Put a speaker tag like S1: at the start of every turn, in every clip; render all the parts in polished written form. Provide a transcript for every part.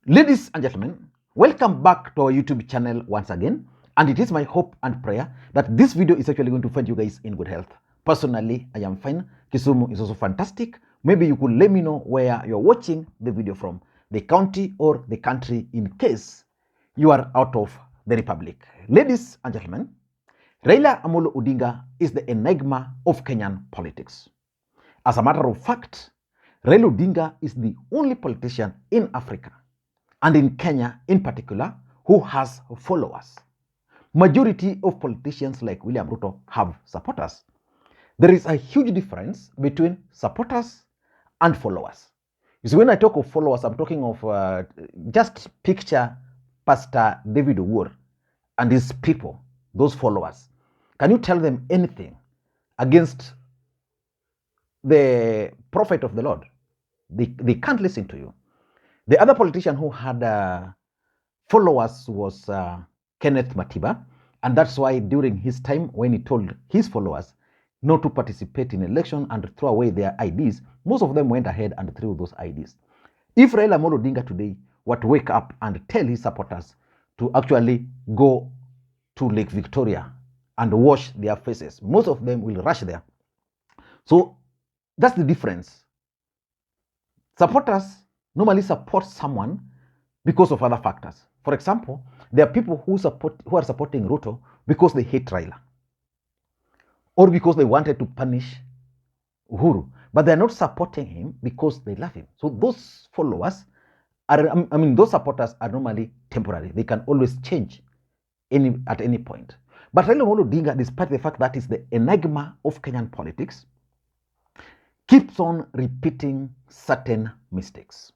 S1: Ladies and gentlemen, welcome back to our YouTube channel once again. And it is my hope and prayer that this video is actually going to find you guys in good health. Personally, I am fine. Kisumu is also fantastic. Maybe you could let me know where you're watching the video from, the county or the country, in case you are out of the republic. Ladies and gentlemen, Raila Amolo Odinga is the enigma of Kenyan politics. As a matter of fact, Raila Odinga is the only politician in Africa, and in Kenya in particular, who has followers. Majority of politicians like William Ruto have supporters. There is a huge difference between supporters and followers. You see, when I talk of followers, I'm talking of just picture Pastor David Owour and his people, those followers. Can you tell them anything against the prophet of the Lord? They can't listen to you. The other politician who had followers was Kenneth Matiba, and that's why during his time, when he told his followers not to participate in election and throw away their IDs, most of them went ahead and threw those IDs. If Raila Amolo Odinga today were to wake up and tell his supporters to actually go to Lake Victoria and wash their faces, most of them will rush there. So that's the difference. Supporters normally support someone because of other factors. For example, there are people who are supporting Ruto because they hate Raila, or because they wanted to punish Uhuru, but they're not supporting him because they love him. So those followers are, those supporters are normally temporary. They can always change at any point. But Raila Amolo Odinga, despite the fact that is the enigma of Kenyan politics, keeps on repeating certain mistakes.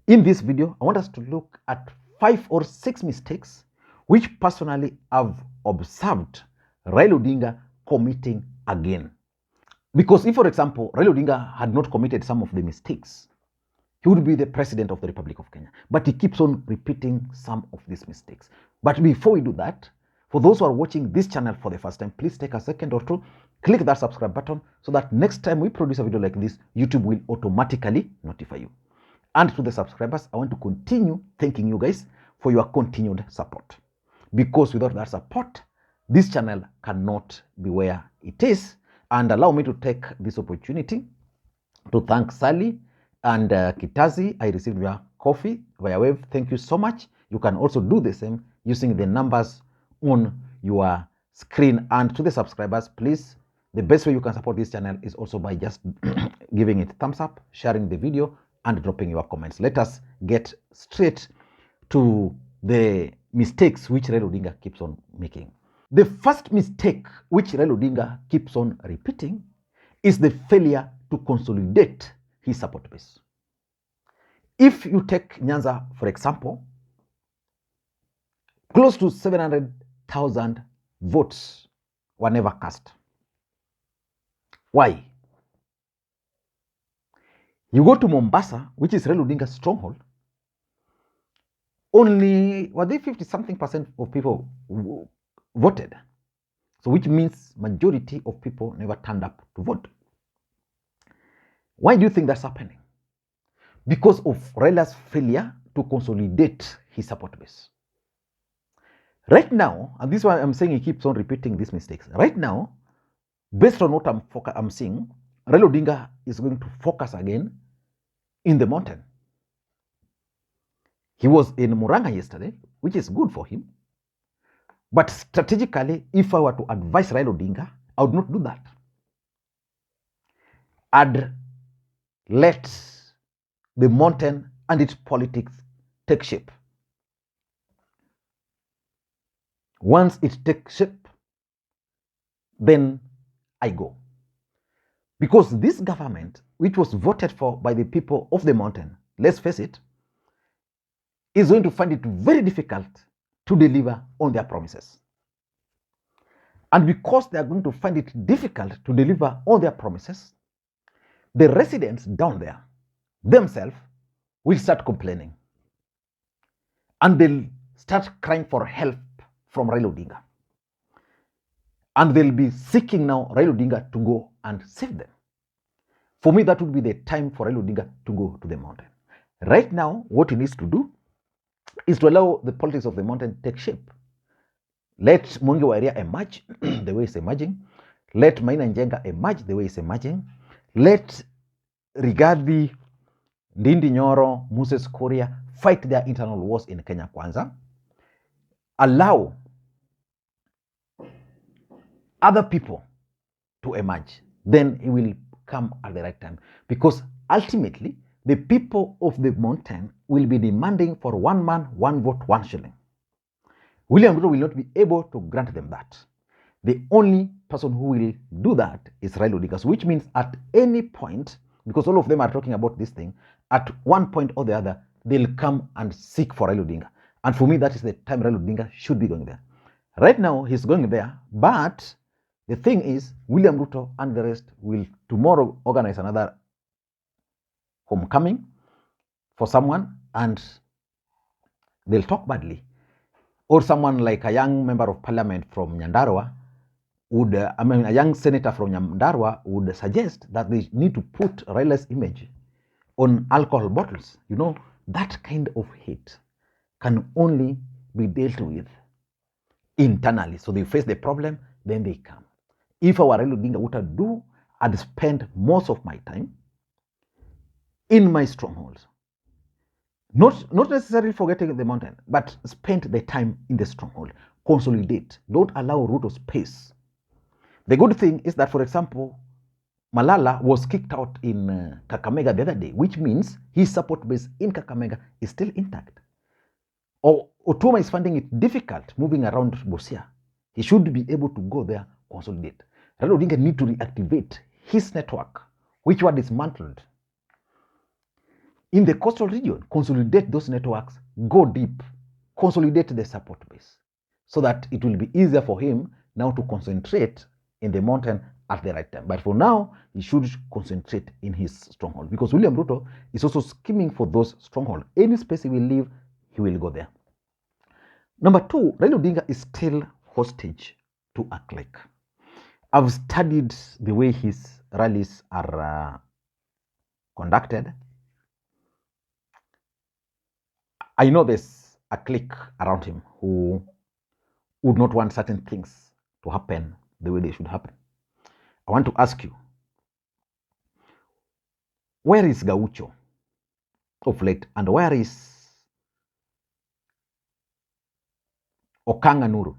S1: In this video, I want us to look at 5 or 6 mistakes which personally I've observed Raila Odinga committing again. Because if, for example, Raila Odinga had not committed some of the mistakes, he would be the president of the Republic of Kenya. But he keeps on repeating some of these mistakes. But before we do that, for those who are watching this channel for the first time, please take a second or two, click that subscribe button so that next time we produce a video like this, YouTube will automatically notify you. And to the subscribers, I want to continue thanking you guys for your continued support. Because without that support, this channel cannot be where it is. And allow me to take this opportunity to thank Sally and Kitazi. I received your coffee via wave. Thank you so much. You can also do the same using the numbers on your screen. And to the subscribers, please, the best way you can support this channel is also by just giving it a thumbs up, sharing the video, and dropping your comments. Let us get straight to the mistakes which Raila Odinga keeps on making. The first mistake which Raila Odinga keeps on repeating is the failure to consolidate his support base. If you take Nyanza, for example, close to 700,000 votes were never cast. Why? You go to Mombasa, which is Raila Odinga's stronghold, only, were they 50-something% of people voted? So which means majority of people never turned up to vote. Why do you think that's happening? Because of Raila's failure to consolidate his support base. Right now, and this is why I'm saying he keeps on repeating these mistakes. Right now, based on what I'm seeing, Raila Odinga is going to focus again in the mountain. He was in Murang'a yesterday, which is good for him. But strategically, if I were to advise Raila Odinga, I would not do that. I'd let the mountain and its politics take shape. Once it takes shape, then I go. Because this government, which was voted for by the people of the mountain, let's face it, is going to find it very difficult to deliver on their promises. And because they are going to find it difficult to deliver on their promises, the residents down there themselves will start complaining. And they'll start crying for help from Raila Odinga. And they'll be seeking now Raila Odinga to go and save them. For me, that would be the time for Raila Odinga to go to the mountain. Right now, what he needs to do is to allow the politics of the mountain take shape. Let Mungi wa Iria emerge the way it's emerging. Let Maina Njenga emerge the way it's emerging. Let Rigathi, Ndindi Nyoro, Moses Kuria fight their internal wars in Kenya Kwanza. Allow other people to emerge. Then it will come at the right time. Because ultimately, the people of the mountain will be demanding for one man, one vote, 1 shilling. William Ruto will not be able to grant them that. The only person who will do that is Raila Odinga, which means at any point, because all of them are talking about this thing, at one point or the other, they'll come and seek for Raila Odinga. And for me, that is the time Raila Odinga should be going there. Right now, he's going there, but the thing is, William Ruto and the rest will tomorrow organize another homecoming for someone, and they'll talk badly. Or someone like a young member of parliament from Nyandarua would, a young senator from Nyandarua would suggest that they need to put Raila's image on alcohol bottles. You know, that kind of hate can only be dealt with internally. So they face the problem, then they come. If our Raila Odinga would do, I'd spend most of my time in my strongholds. Not necessarily forgetting the mountain, but spend the time in the stronghold. Consolidate. Don't allow Ruto space. The good thing is that, for example, Malala was kicked out in Kakamega the other day, which means his support base in Kakamega is still intact. Or Otuma is finding it difficult moving around Busia. He should be able to go there, consolidate. Raila Odinga need to reactivate his network, which was dismantled. In the coastal region, consolidate those networks, go deep, consolidate the support base, so that it will be easier for him now to concentrate in the mountain at the right time. But for now, he should concentrate in his stronghold, because William Ruto is also scheming for those strongholds. Any space he will leave, he will go there. Number two, Raila Odinga is still hostage to a clique. I've studied the way his rallies are conducted. I know there's a clique around him who would not want certain things to happen the way they should happen. I want to ask you, where is Gaucho of late, and where is Okanganuru?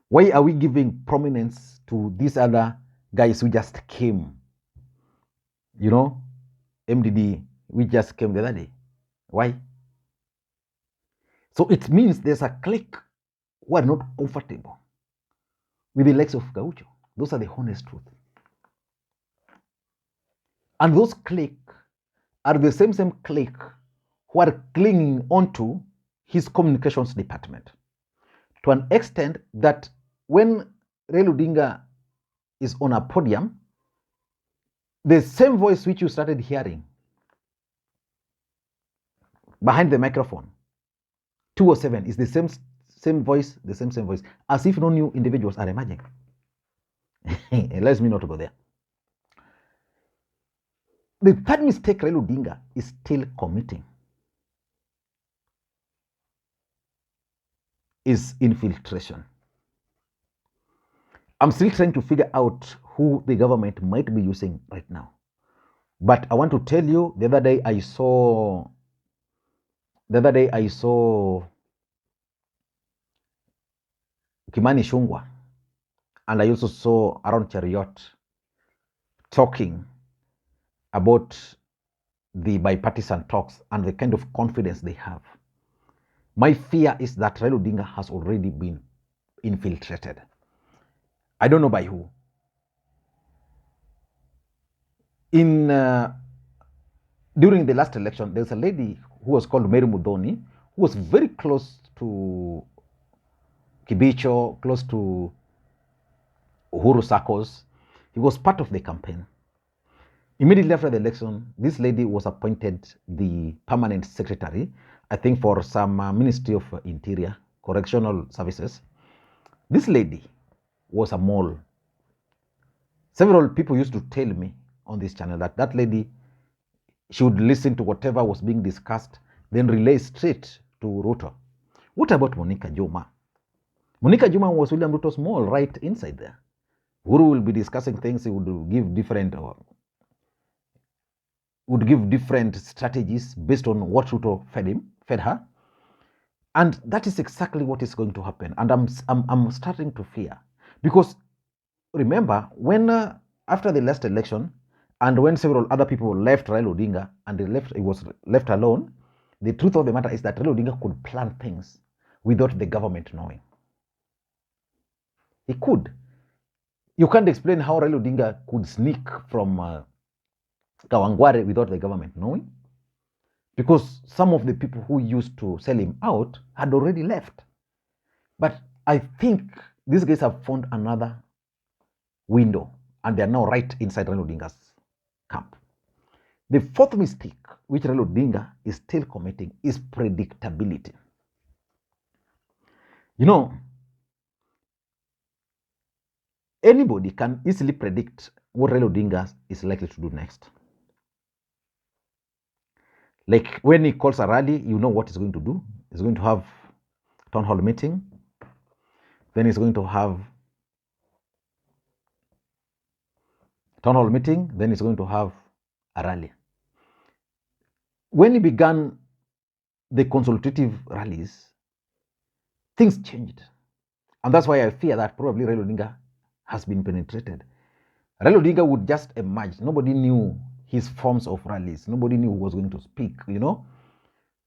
S1: Why are we giving prominence to these other guys who just came? You know, MDD, we just came the other day. Why? So it means there's a clique who are not comfortable with the likes of Gaucho. Those are the honest truth. And those clique are the same clique who are clinging onto his communications department to an extent that when Raila Odinga is on a podium, the same voice which you started hearing behind the microphone, 207, is the same voice, the same voice, as if no new individuals are emerging. It allows me not to go there. The third mistake Raila Odinga is still committing is infiltration. I'm still trying to figure out who the government might be using right now. But I want to tell you, the other day I saw Kimani Ichung'wah, and I also saw Aaron Cheriot talking about the bipartisan talks and the kind of confidence they have. My fear is that Raila Odinga has already been infiltrated. I don't know by who. During the last election, there's a lady who was called Mary Mudhoni, who was very close to Kibicho, close to Uhuru Sarkos. He was part of the campaign. Immediately after the election, this lady was appointed the permanent secretary, I think for some Ministry of Interior, Correctional Services. This lady was a mole. Several people used to tell me on this channel that that lady she would listen to whatever was being discussed, then relay straight to Ruto. What about Monica Juma? Monica Juma was William Ruto's mole right inside there. Uhuru will be discussing things, he would give different strategies based on what Ruto fed her. And that is exactly what is going to happen. And I'm starting to fear. Because remember, when after the last election, and when several other people left Raila Odinga and he was left alone, the truth of the matter is that Raila Odinga could plan things without the government knowing. He could. You can't explain how Raila Odinga could sneak from Kawangware without the government knowing, because some of the people who used to sell him out had already left. But I think these guys have found another window, and they are now right inside Raila Odinga's camp. The fourth mistake which Raila Odinga is still committing is predictability. You know, anybody can easily predict what Raila Odinga is likely to do next. Like when he calls a rally, you know what he's going to do. He's going to have a town hall meeting. Then he's going to have a town hall meeting. Then he's going to have a rally. When he began the consultative rallies, things changed. And that's why I fear that probably Raila Odinga has been penetrated. Raila Odinga would just emerge. Nobody knew his forms of rallies. Nobody knew who was going to speak, you know.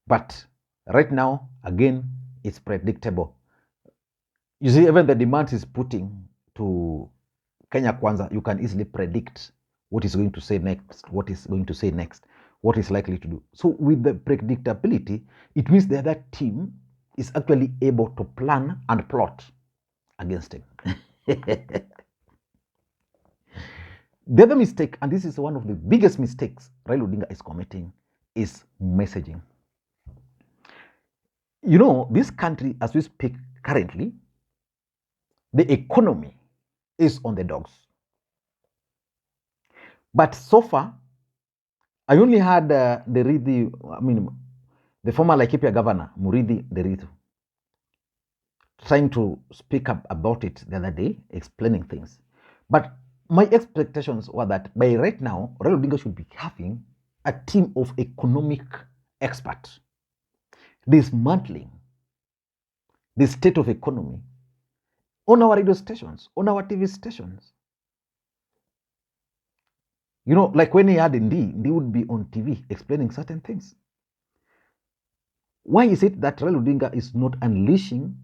S1: But right now, again, it's predictable. You see, even the demands he's putting to Kenya Kwanza, you can easily predict what he's going to say next, what he's going to say next, what he's likely to do. So with the predictability, it means the other team is actually able to plan and plot against him. The other mistake, and this is one of the biggest mistakes Raila Odinga is committing, is messaging. You know, this country, as we speak currently, the economy is on the dogs. But so far, I only had the former Laikipia governor, Murithi Nderitu, trying to speak up about it the other day, explaining things. But my expectations were that by right now, Raila Odinga should be having a team of economic experts dismantling the state of economy on our radio stations, on our TV stations. You know, like when he had Ndi would be on TV explaining certain things. Why is it that Raila Odinga is not unleashing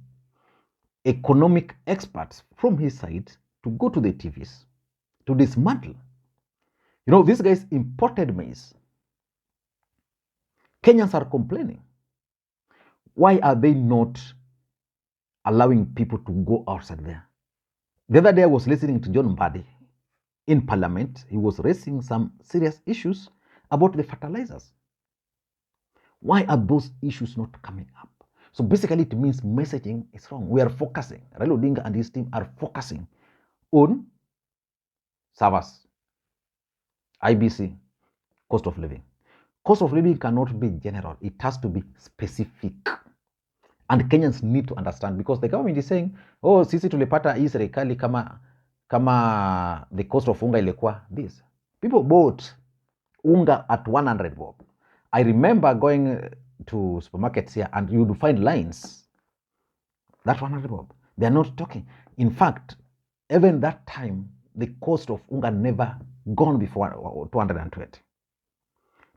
S1: economic experts from his side to go to the TVs to dismantle? You know, these guys imported maize. Kenyans are complaining. Why are they not allowing people to go outside there? The other day I was listening to John Mbadi in Parliament. He was raising some serious issues about the fertilizers. Why are those issues not coming up? So basically it means messaging is wrong. We are focusing, Raila Odinga and his team are focusing on SAVAS, IBC, cost of living. Cost of living cannot be general. It has to be specific. And Kenyans need to understand, because the government is saying, oh, sisi tulipata hii serikali kama the cost of unga ilikuwa this. People bought unga at 100 bob. I remember going to supermarkets here and you would find lines. That 100 bob. They are not talking. In fact, even that time, the cost of unga never gone before 220.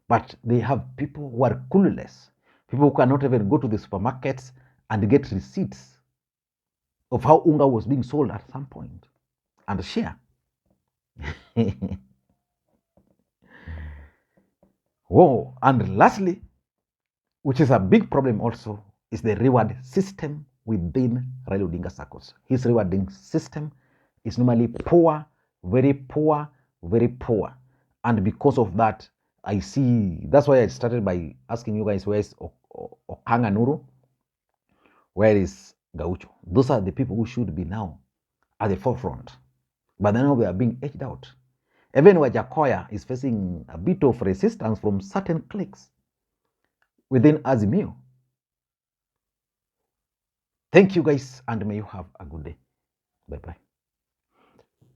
S1: But they have people who are clueless. People who cannot even go to the supermarkets and get receipts of how unga was being sold at some point and share. Whoa. And lastly, which is a big problem also, is the reward system within Raila Odinga circles. His rewarding system is normally poor, very poor, very poor. And because of that, I see, that's why I started by asking you guys, where is Okanga Nuru? Where is Gaucho? Those are the people who should be now at the forefront. But now they are being edged out. Even Wajakoya is facing a bit of resistance from certain cliques within Azimio. Thank you guys, and may you have a good day. Bye-bye.